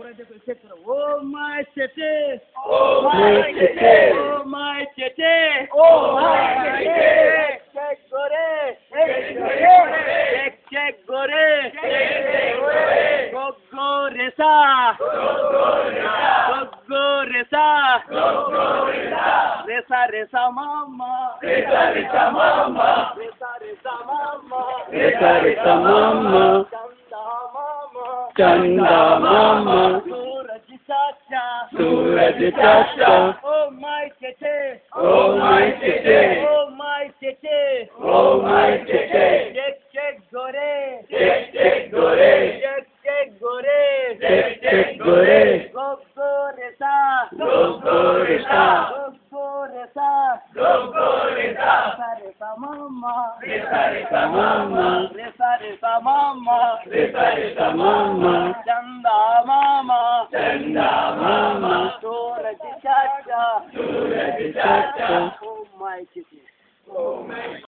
Oh my tete. Oh my tete. Oh my tete. Oh my tete. Check gore. Check gore. Go resa. Go resa. Resa mama. Resa mama. Resa mama. Resa mama. Chanda mama. Chanda mama. Suraj chacha. Oh my tete. Oh my tete. Oh my tete. Oh my tete. Check gore. Check gore. Check gore. Check gore. Go resa. Go resa. Go resa. Go resa. Resa mama. Resa mama. Resa mama. Resa mama. Chanda mama. Chanda mama. Suraj chacha. Suraj chacha. Oh my tete.